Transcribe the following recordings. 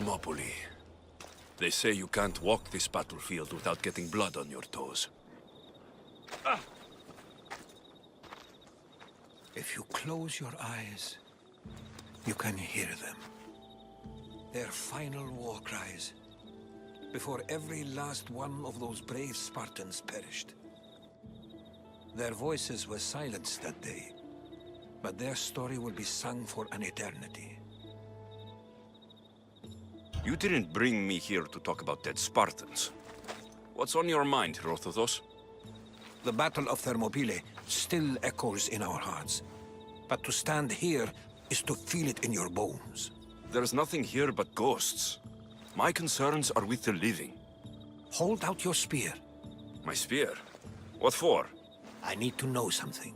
Thermopylae. They say you can't walk this battlefield without getting blood on your toes. If you close your eyes, you can hear them. Their final war cries, before every last one of those brave Spartans perished. Their voices were silenced that day, but their story will be sung for an eternity. You didn't bring me here to talk about dead Spartans. What's on your mind, Herodotus? The Battle of Thermopylae still echoes in our hearts. But to stand here is to feel it in your bones. There's nothing here but ghosts. My concerns are with the living. Hold out your spear. My spear? What for? I need to know something.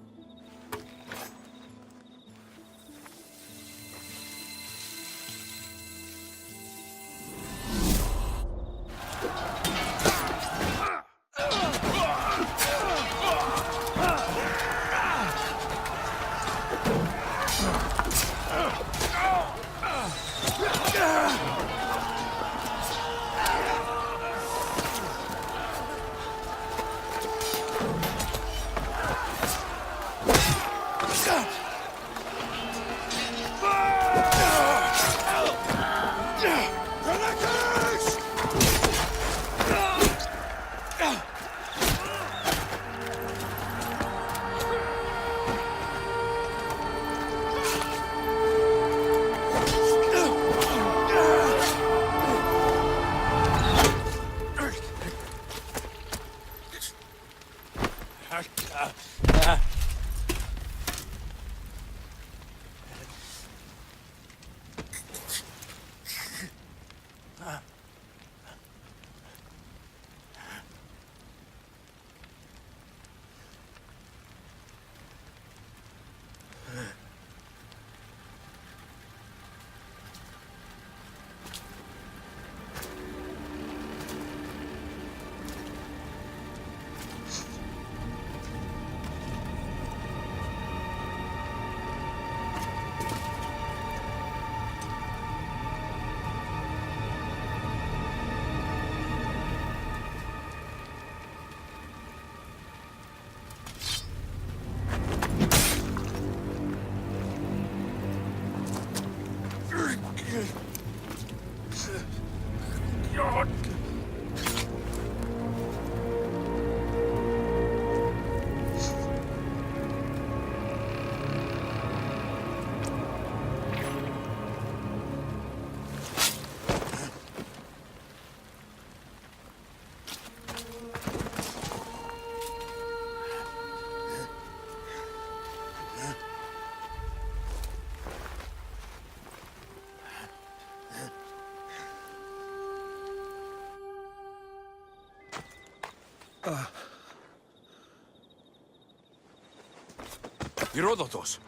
Herodotus!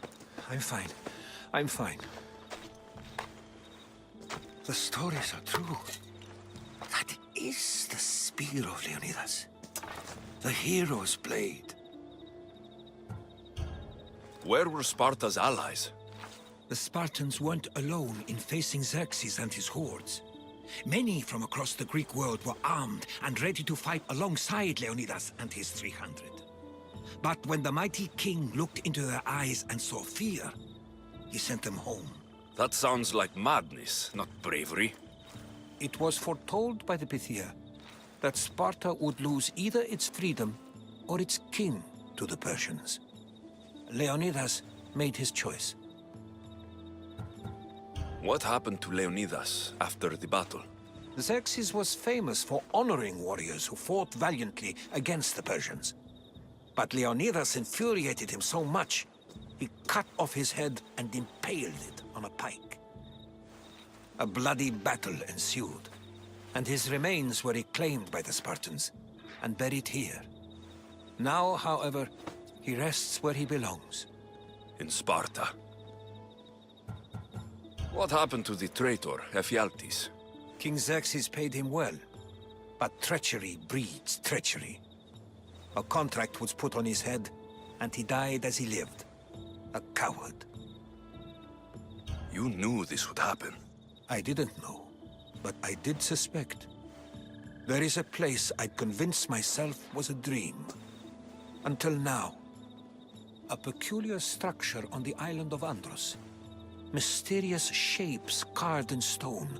I'm fine. I'm fine. The stories are true. That is the spear of Leonidas. The hero's blade. Where were Sparta's allies? The Spartans weren't alone in facing Xerxes and his hordes. Many from across the Greek world were armed and ready to fight alongside Leonidas and his 300. But when the mighty king looked into their eyes and saw fear, he sent them home. That sounds like madness, not bravery. It was foretold by the Pythia that Sparta would lose either its freedom or its king to the Persians. Leonidas made his choice. What happened to Leonidas after the battle? Xerxes was famous for honoring warriors who fought valiantly against the Persians. But Leonidas infuriated him so much, he cut off his head and impaled it on a pike. A bloody battle ensued, and his remains were reclaimed by the Spartans and buried here. Now, however, he rests where he belongs. In Sparta. What happened to the traitor, Ephialtes? King Xerxes paid him well, but treachery breeds treachery. A contract was put on his head, and he died as he lived. A coward. You knew this would happen. I didn't know. but I did suspect. There is a place I'd convinced myself was a dream. Until now. A peculiar structure on the island of Andros. Mysterious shapes carved in stone.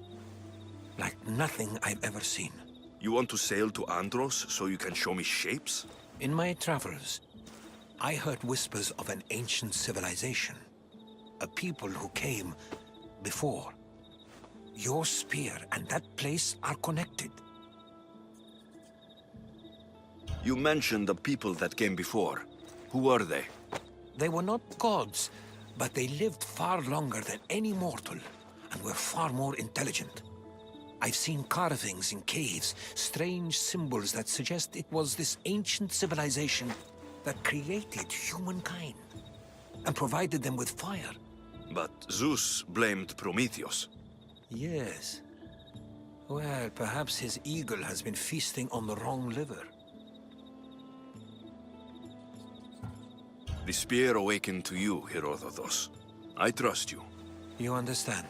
Like nothing I've ever seen. You want to sail to Andros so you can show me shapes? In my travels, I heard whispers of an ancient civilization. A people who came before. Your spear and that place are connected. You mentioned the people that came before. Who were they? They were not gods, but they lived far longer than any mortal, and were far more intelligent. I've seen carvings in caves, strange symbols that suggest it was this ancient civilization that created humankind, and provided them with fire. But Zeus blamed Prometheus. Yes. Well, perhaps his eagle has been feasting on the wrong liver. The spear awakened to you, Herodotus. I trust you. You understand?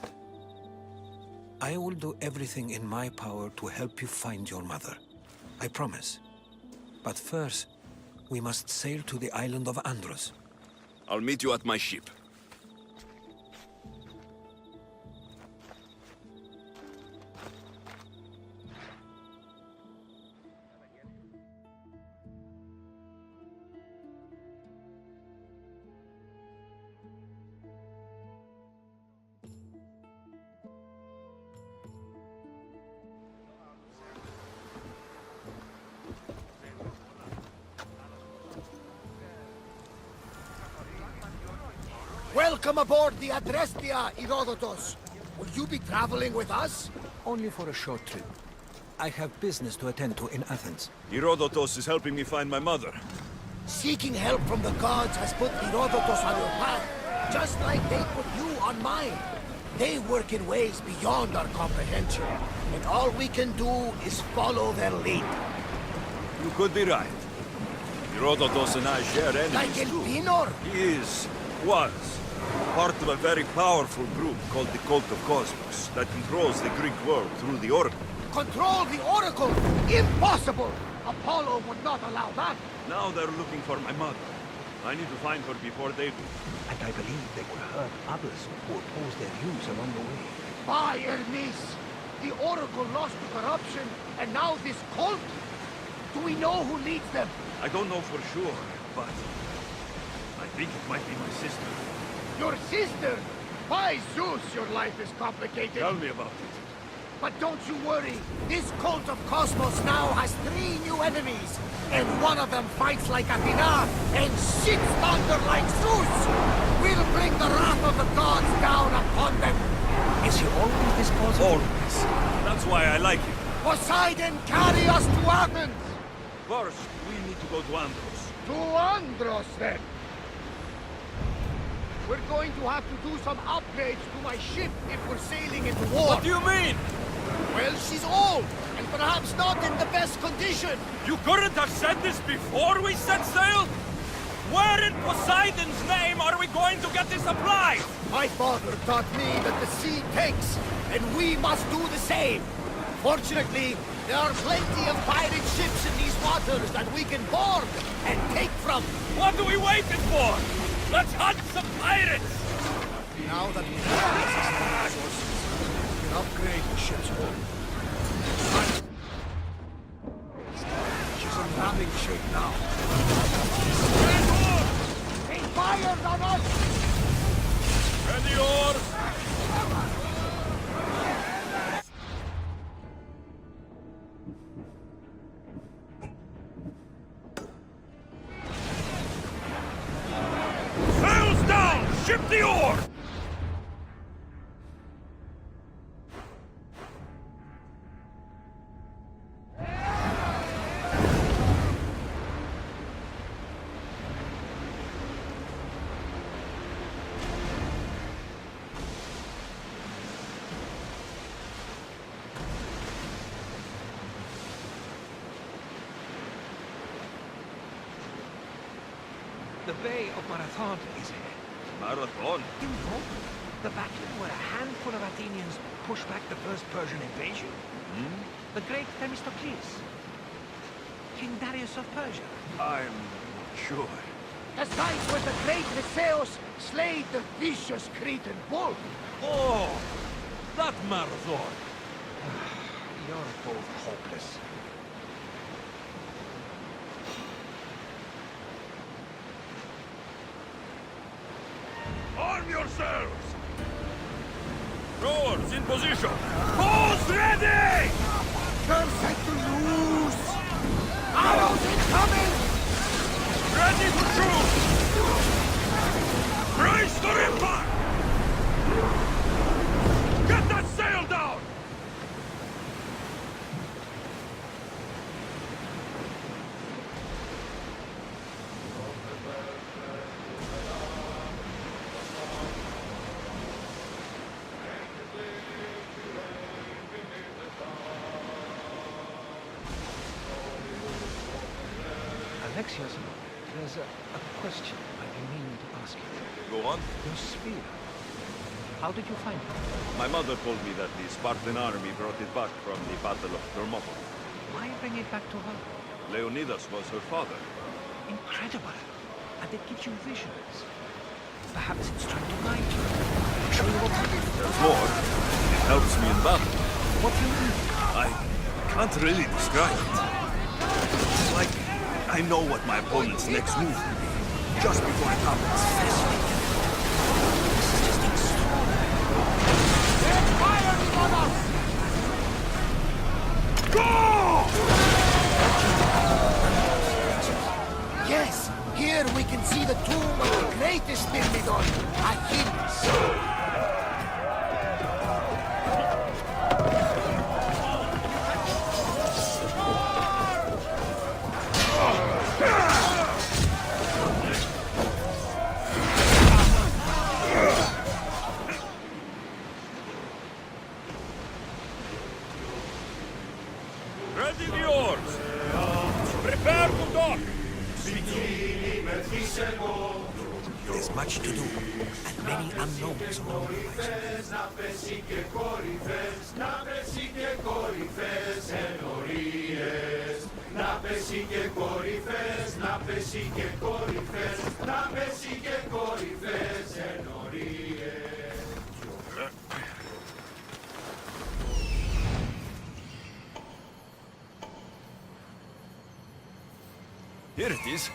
I will do everything in my power to help you find your mother. I promise. But first, we must sail to the island of Andros. I'll meet you at my ship. Welcome aboard the Adrestia, Herodotus. Will you be traveling with us? Only for a short trip. I have business to attend to in Athens. Herodotus is helping me find my mother. Seeking help from the gods has put Herodotus on your path, just like they put you on mine. They work in ways beyond our comprehension, and all we can do is follow their lead. You could be right. Herodotus and I share enemies Like too. Elpinor? He was, part of a very powerful group called the Cult of Cosmos that controls the Greek world through the Oracle. Control the Oracle? Impossible! Apollo would not allow that. Now they're looking for my mother. I need to find her before they do. And I believe they will hurt others who oppose their views along the way. By Hermes! The Oracle lost to corruption, and now this cult? Do we know who leads them? I don't know for sure, but I think it might be my sister. Your sister? By Zeus, your life is complicated. Tell me about it. But don't you worry. This cult of Cosmos now has 3 new enemies. And one of them fights like Athena and shits thunder like Zeus. We'll bring the wrath of the gods down upon them. Is he always this positive? Always. That's why I like him. Poseidon, carry us to Athens. First, we need to go to Andros. To Andros, then. We're going to have to do some upgrades to my ship if we're sailing into war. What do you mean? Well, she's old, and perhaps not in the best condition. You couldn't have said this before we set sail? Where in Poseidon's name are we going to get the supplies? My father taught me that the sea takes, and we must do the same. Fortunately, there are plenty of pirate ships in these waters that we can board and take from. What are we waiting for? Let's hunt some pirates! Now that we have access to resources, we can upgrade the ship's hull. She's in ramming shape now. They fired on us! Ready oars! Sails down! Ship the oar! The Bay of Marathon is here. Marathon? You know, the battle where a handful of Athenians push back the first Persian invasion? The great Themistocles. King Darius of Persia. I'm not sure. The sight where the great Theseus slayed the vicious Cretan bull. Oh, that marathon. You're both hopeless. Arm yourselves! Rowers in position! Bows ready! Turn set to loose! Arrows incoming! Ready to shoot! Brace for impact! Get that sail down! Alexios, there's a question I've been meaning to ask you. Go on. Your spear. How did you find it? My mother told me that the Spartan army brought it back from the Battle of Thermopylae. Why bring it back to her? Leonidas was her father. Incredible. And it gives you visions. Perhaps it's trying to guide you. Show you what happened. There's more. It helps me in battle. What do you mean? I can't really describe it. It's like I know what my opponent's next move will be, just before it happens. This is just extraordinary. They're firing on us! Go! Yes, here we can see the tomb of the greatest Myrmidon, Achilles. Ready the oars! Prepare to dock! There's much to do, and many unknowns along the way. Here it is.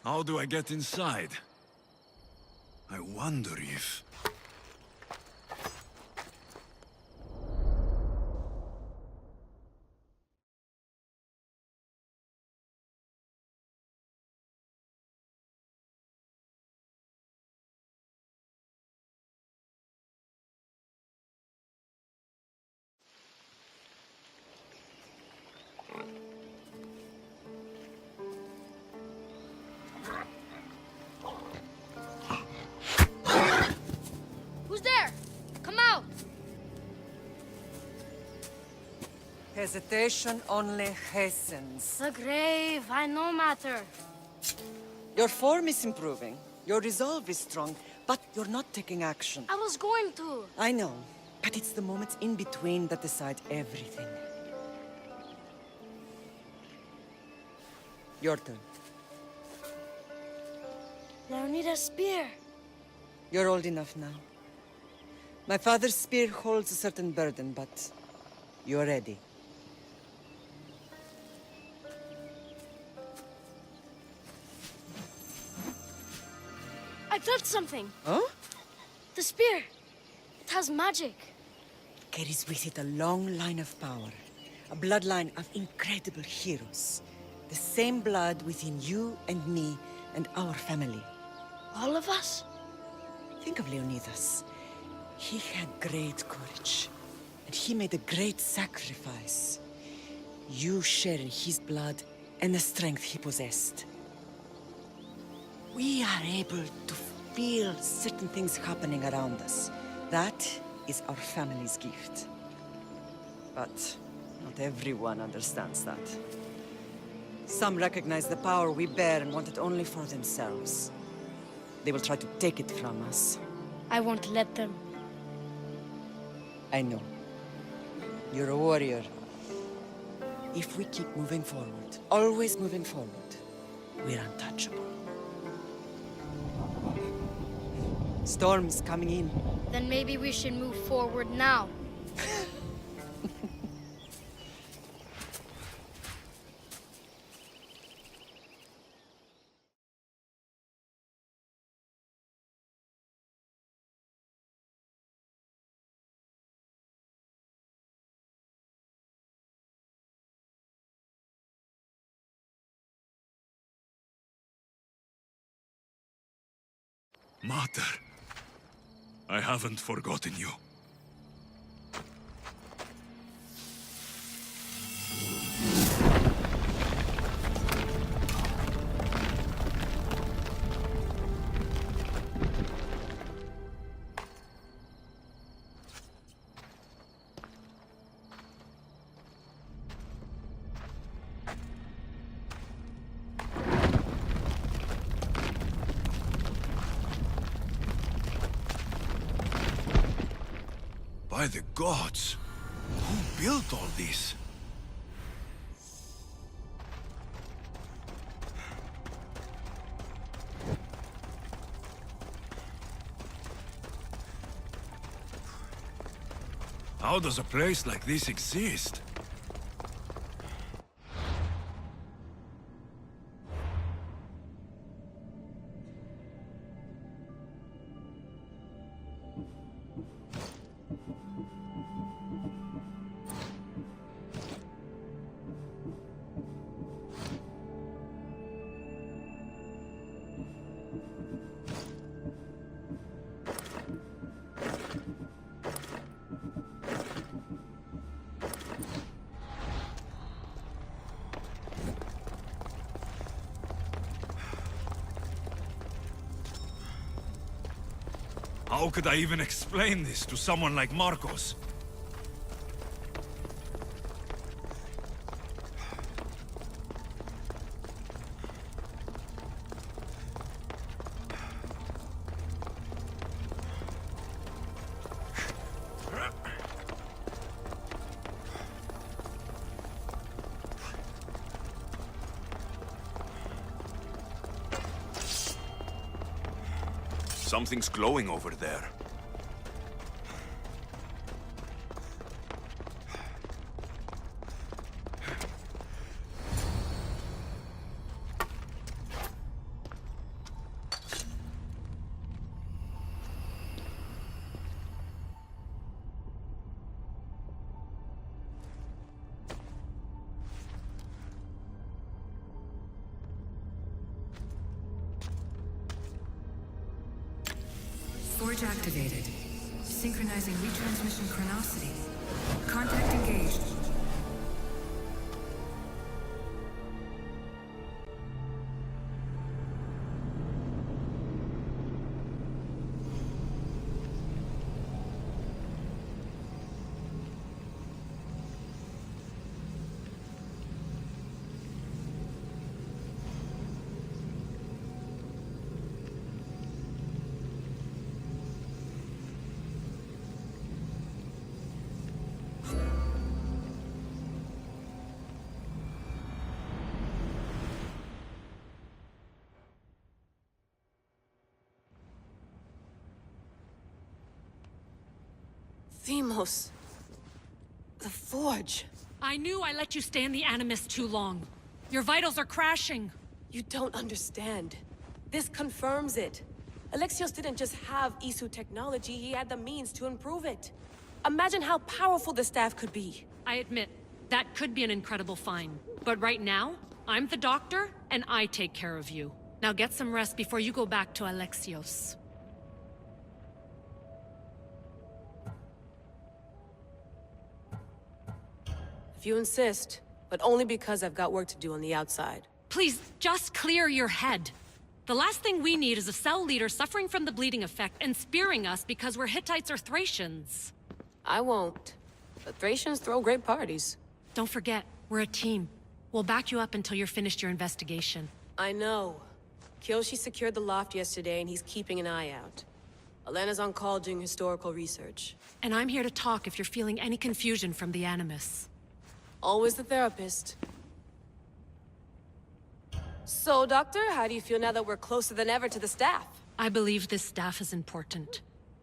How do I get inside? I wonder if... Who's there? Come out! Hesitation only hastens. The grave, I no matter. Your form is improving. Your resolve is strong, but you're not taking action. I was going to. I know, but it's the moments in between that decide everything. Your turn. Leonida's spear. You're old enough now. My father's spear holds a certain burden, but you're ready. I felt something. Huh? The spear. It has magic. Carries with it a long line of power. A bloodline of incredible heroes. The same blood within you and me and our family. All of us? Think of Leonidas. He had great courage. And he made a great sacrifice. You share in his blood and the strength he possessed. We are able to feel certain things happening around us. That is our family's gift. But not everyone understands that. Some recognize the power we bear and want it only for themselves. They will try to take it from us. I won't let them. I know. You're a warrior. If we keep moving forward, always moving forward, we're untouchable. Storm's coming in. Then maybe we should move forward now. Mater, I haven't forgotten you. By the gods! Who built all this? How does a place like this exist? How could I even explain this to someone like Marcos? Something's glowing over there. Forge activated. Synchronizing retransmission chronicity. Contact engaged. Themos. The Forge. I knew I let you stay in the Animus too long. Your vitals are crashing. You don't understand. This confirms it. Alexios didn't just have Isu technology, he had the means to improve it. Imagine how powerful the staff could be. I admit, that could be an incredible find. But right now, I'm the doctor, and I take care of you. Now get some rest before you go back to Alexios. If you insist, but only because I've got work to do on the outside. Please, just clear your head. The last thing we need is a cell leader suffering from the bleeding effect and spearing us because we're Hittites or Thracians. I won't. But Thracians throw great parties. Don't forget, we're a team. We'll back you up until you're finished your investigation. I know. Kyoshi secured the loft yesterday and he's keeping an eye out. Elena's on call doing historical research. And I'm here to talk if you're feeling any confusion from the Animus. Always the therapist. So, Doctor, how do you feel now that we're closer than ever to the staff? I believe this staff is important.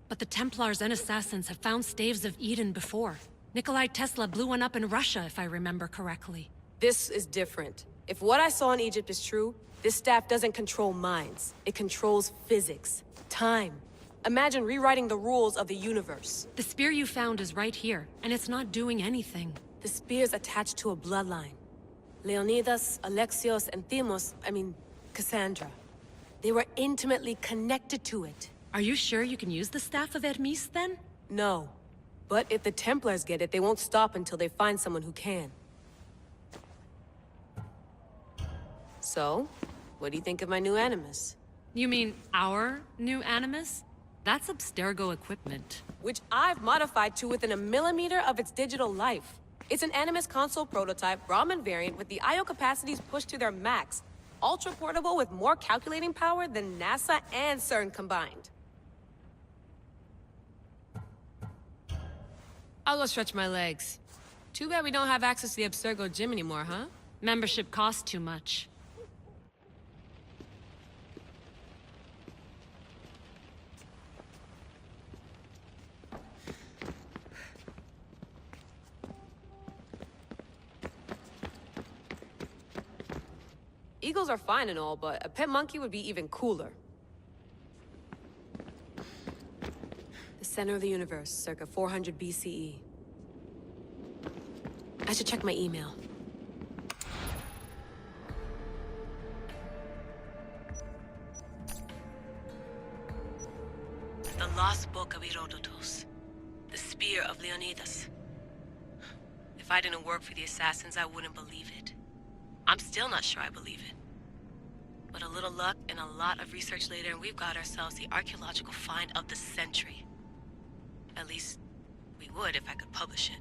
But the Templars and Assassins have found staves of Eden before. Nikolai Tesla blew one up in Russia, if I remember correctly. This is different. If what I saw in Egypt is true, this staff doesn't control minds. It controls physics, time. Imagine rewriting the rules of the universe. The spear you found is right here, and it's not doing anything. The spear's attached to a bloodline. Leonidas, Alexios, and Cassandra. They were intimately connected to it. Are you sure you can use the Staff of Hermes, then? No. But if the Templars get it, they won't stop until they find someone who can. So, what do you think of my new Animus? You mean our new Animus? That's Abstergo equipment. Which I've modified to within a millimeter of its digital life. It's an Animus console prototype, Brahmin variant with the I/O capacities pushed to their max. Ultra-portable with more calculating power than NASA and CERN combined. I'll go stretch my legs. Too bad we don't have access to the Abstergo gym anymore, huh? Membership costs too much. Eagles are fine and all, but a pet monkey would be even cooler. The center of the universe, circa 400 BCE. I should check my email. The Lost Book of Herodotus. The Spear of Leonidas. If I didn't work for the Assassins, I wouldn't believe it. I'm still not sure I believe it. But a little luck and a lot of research later, and we've got ourselves the archaeological find of the century. At least, we would if I could publish it.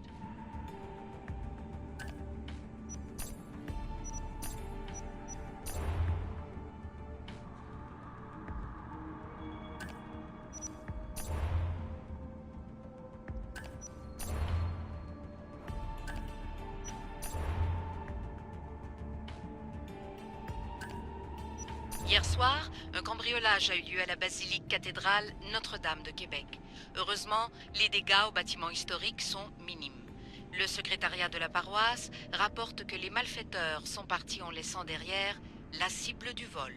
Hier soir, un cambriolage a eu lieu à la basilique cathédrale Notre-Dame de Québec. Heureusement, les dégâts au bâtiment historique sont minimes. Le secrétariat de la paroisse rapporte que les malfaiteurs sont partis en laissant derrière la cible du vol.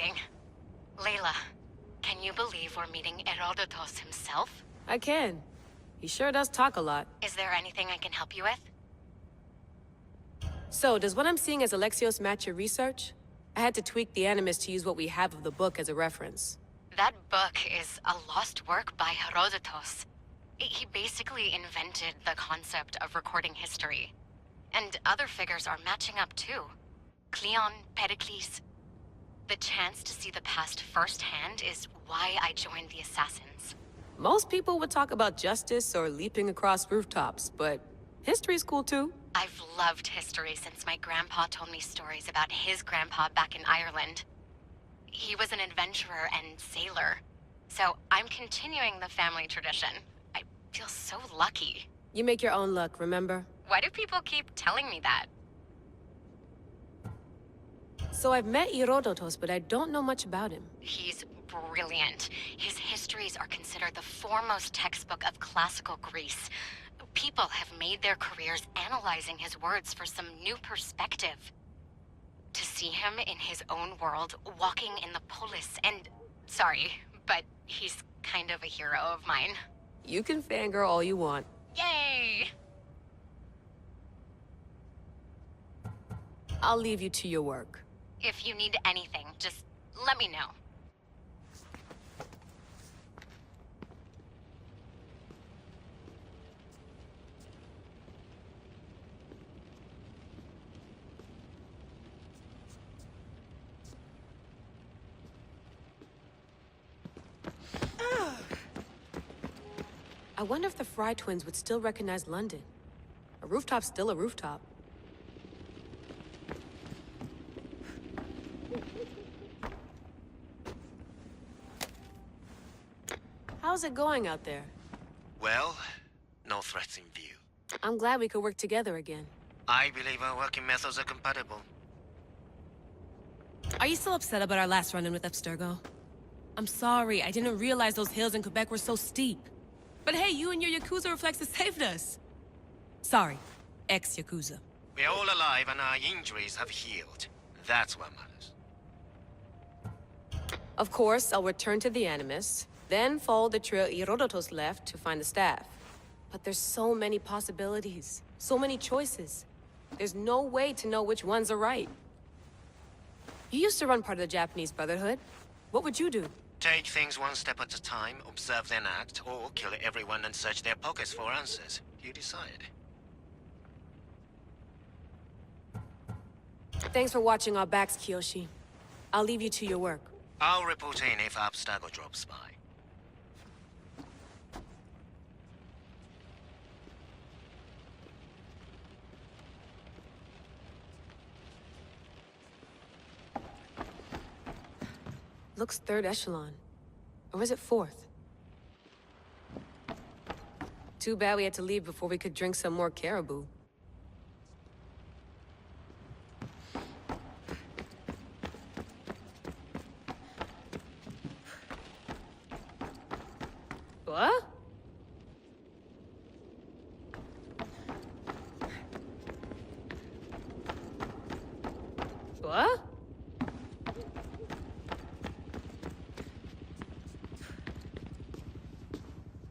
fascinating. Layla, can you believe we're meeting Herodotus himself? I can. He sure does talk a lot. Is there anything I can help you with? So, does what I'm seeing as Alexios match your research? I had to tweak the Animus to use what we have of the book as a reference. That book is a lost work by Herodotus. He basically invented the concept of recording history. And other figures are matching up too. Cleon, Pericles. The chance to see the past firsthand is why I joined the Assassins. Most people would talk about justice or leaping across rooftops, but history's cool too. I've loved history since my grandpa told me stories about his grandpa back in Ireland. He was an adventurer and sailor, so I'm continuing the family tradition. I feel so lucky. You make your own luck, remember? Why do people keep telling me that? So I've met Herodotus, but I don't know much about him. He's brilliant. His histories are considered the foremost textbook of classical Greece. People have made their careers analyzing his words for some new perspective. To see him in his own world, walking in the polis, and... Sorry, but he's kind of a hero of mine. You can fangirl all you want. Yay! I'll leave you to your work. If you need anything, just let me know. I wonder if the Fry twins would still recognize London. A rooftop's still a rooftop. How's it going out there? Well, no threats in view. I'm glad we could work together again. I believe our working methods are compatible. Are you still upset about our last run-in with Abstergo? I'm sorry, I didn't realize those hills in Quebec were so steep. But hey, you and your Yakuza reflexes saved us. Sorry, ex-Yakuza. We're all alive and our injuries have healed. That's what matters. Of course, I'll return to the Animus, then follow the trail Herodotus left to find the staff. But there's so many possibilities, so many choices. There's no way to know which ones are right. You used to run part of the Japanese Brotherhood. What would you do? Take things one step at a time, observe then act, or kill everyone and search their pockets for answers. You decide. Thanks for watching our backs, Kiyoshi. I'll leave you to your work. I'll report in if Abstergo drops by. Looks third echelon. Or is it fourth? Too bad we had to leave before we could drink some more caribou. What? What?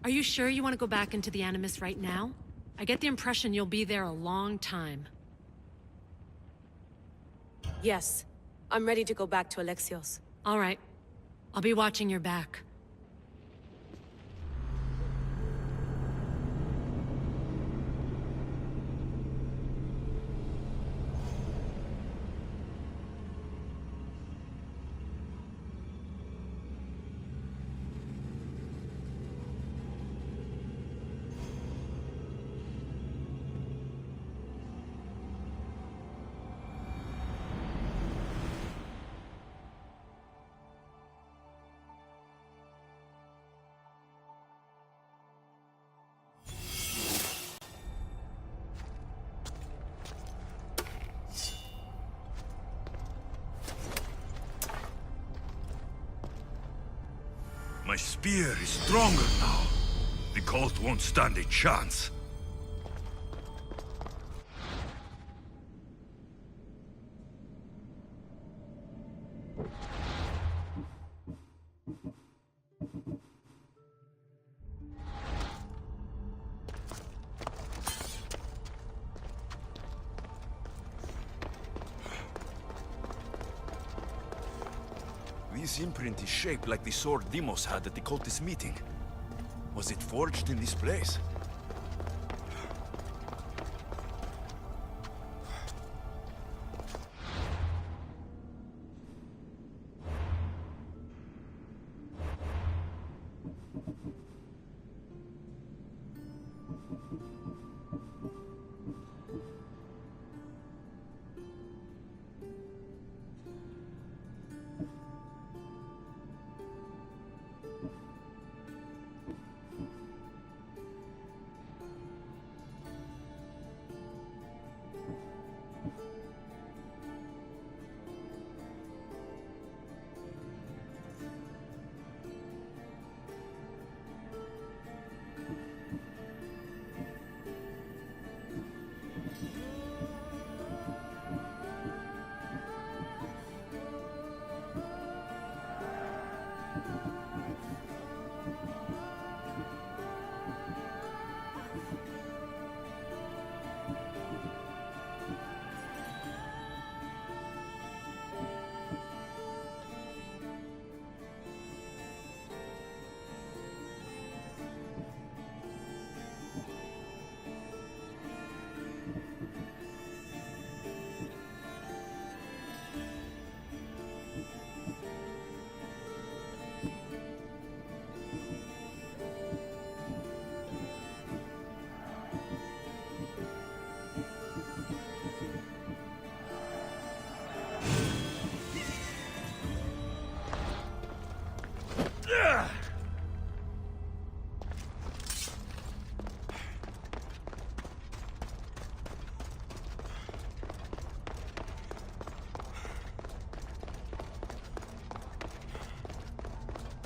Are you sure you want to go back into the Animus right now? I get the impression you'll be there a long time. Yes. I'm ready to go back to Alexios. All right. I'll be watching your back. My spear is stronger now. The cult won't stand a chance. This imprint is shaped like the sword Deimos had at the cultist meeting. Was it forged in this place?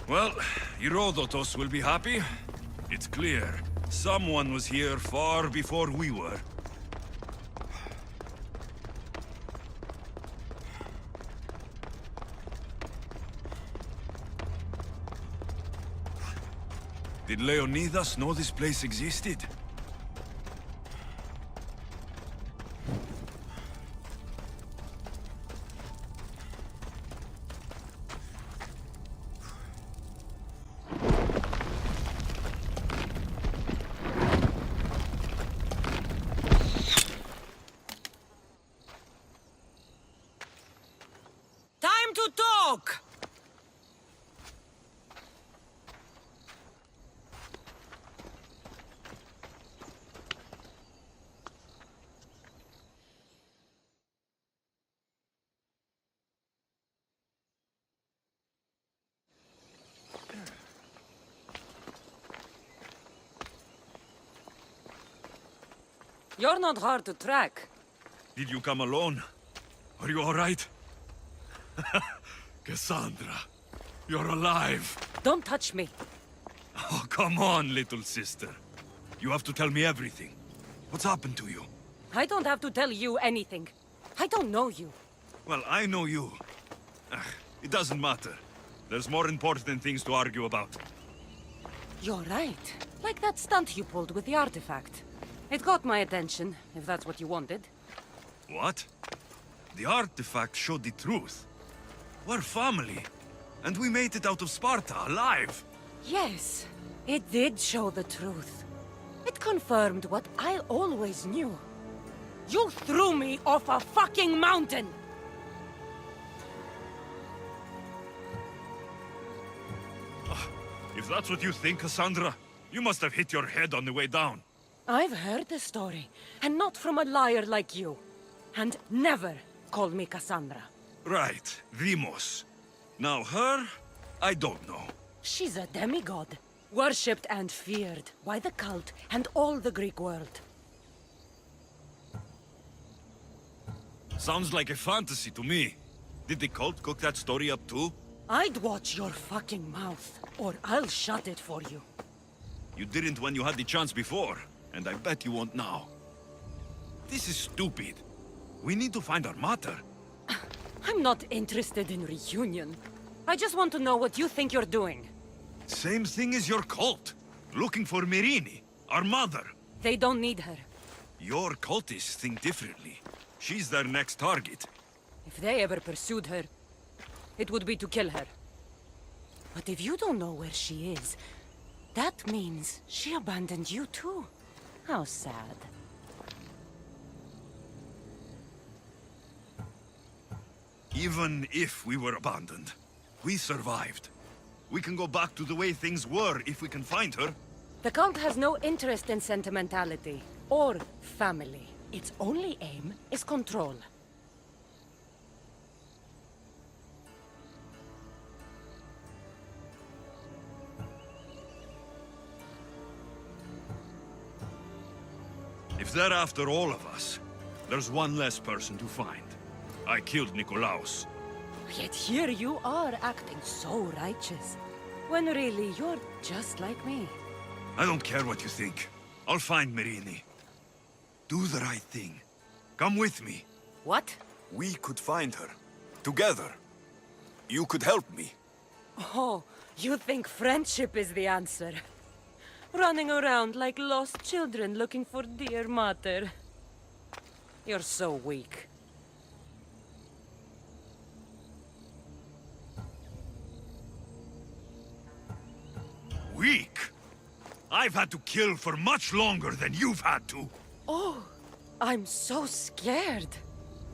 Well, Herodotus will be happy. It's clear. Someone was here far before we were. Did Leonidas know this place existed? Time to talk! You're not hard to track. Did you come alone? Are you all right? Cassandra, you're alive. Don't touch me. Oh, come on, little sister. You have to tell me everything. What's happened to you? I don't have to tell you anything. I don't know you. Well, I know you. It doesn't matter. There's more important things to argue about. You're right. Like that stunt you pulled with the artifact. It got my attention, if that's what you wanted. What? The artifact showed the truth. We're family. And we made it out of Sparta, alive. Yes, it did show the truth. It confirmed what I always knew. You threw me off a fucking mountain! If that's what you think, Cassandra, you must have hit your head on the way down. I've heard the story, and not from a liar like you. And never call me Cassandra. Right, Deimos. Now her, I don't know. She's a demigod, worshipped and feared by the cult and all the Greek world. Sounds like a fantasy to me. Did the cult cook that story up too? I'd watch your fucking mouth, or I'll shut it for you. You didn't when you had the chance before, and I bet you won't now. This is stupid. We need to find our mater. I'm not interested in reunion. I just want to know what you think you're doing. Same thing as your cult. Looking for Myrrine, our mother. They don't need her. Your cultists think differently. She's their next target. If they ever pursued her, it would be to kill her. But if you don't know where she is, that means she abandoned you too. How sad. Even if we were abandoned, we survived. We can go back to the way things were if we can find her. The cult has no interest in sentimentality or family. Its only aim is control. If they're after all of us, there's one less person to find. I killed Nikolaos. Yet here you are acting so righteous, when really you're just like me. I don't care what you think. I'll find Myrini. Do the right thing. Come with me. What? We could find her. Together. You could help me. Oh, you think friendship is the answer? Running around like lost children looking for dear mother. You're so weak. Weak? I've had to kill for much longer than you've had to. Oh, I'm so scared.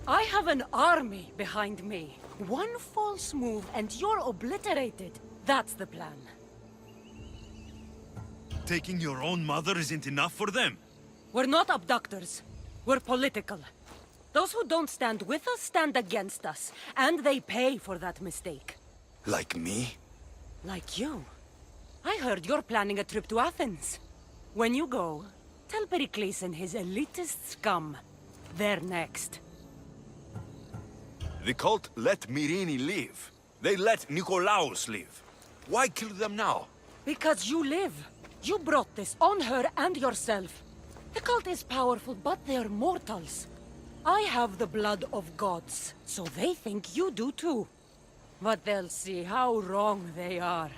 I have an army behind me. One false move and you're obliterated. That's the plan. Taking your own mother isn't enough for them. We're not abductors. We're political. Those who don't stand with us stand against us. And they pay for that mistake. Like me? Like you. I heard you're planning a trip to Athens. When you go, tell Pericles and his elitist scum. They're next. The cult let Myrini live. They let Nikolaos live. Why kill them now? Because you live. You brought this on her and yourself. The cult is powerful, but they're mortals. I have the blood of gods, so they think you do too. But they'll see how wrong they are.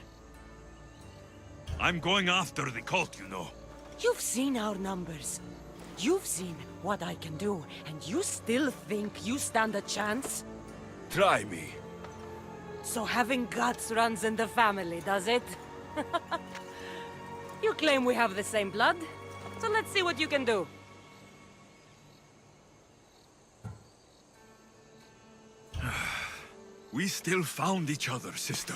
I'm going after the cult, you know. You've seen our numbers. You've seen what I can do, and you still think you stand a chance? Try me. So having guts runs in the family, does it? You claim we have the same blood, so let's see what you can do. We still found each other, sister.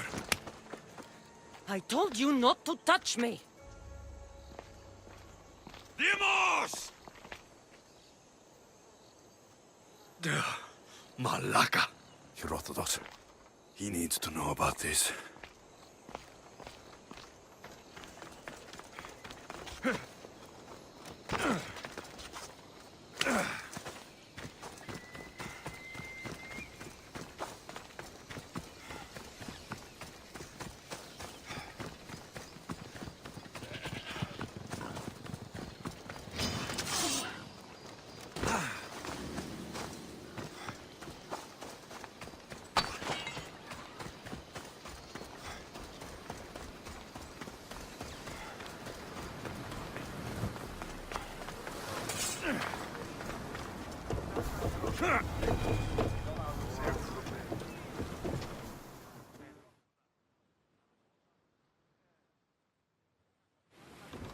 I told you not to touch me. Dimos! Malaka. Herodotus. He needs to know about this.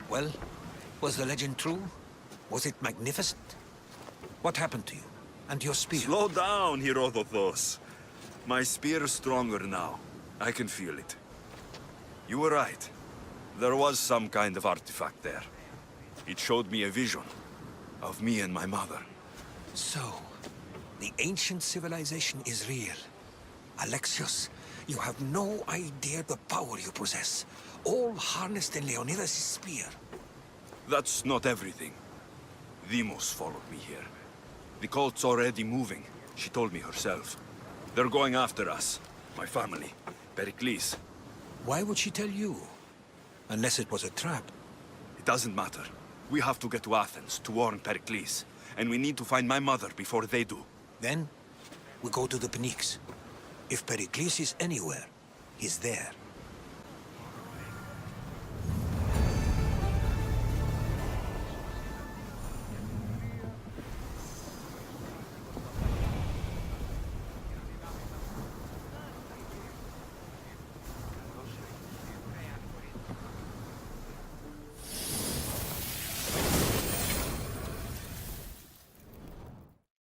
Well, was the legend true? Was it magnificent? What happened to you? And your spear? Slow down, Herodotus. My spear is stronger now. I can feel it. You were right. There was some kind of artifact there. It showed me a vision of me and my mother. So, the ancient civilization is real. Alexios, you have no idea the power you possess. All harnessed in Leonidas' spear. That's not everything. Demos followed me here. The cult's already moving. She told me herself. They're going after us. My family. Pericles. Why would she tell you? Unless it was a trap. It doesn't matter. We have to get to Athens to warn Pericles. And we need to find my mother before they do. Then, we go to the Pnyx. If Pericles is anywhere, he's there.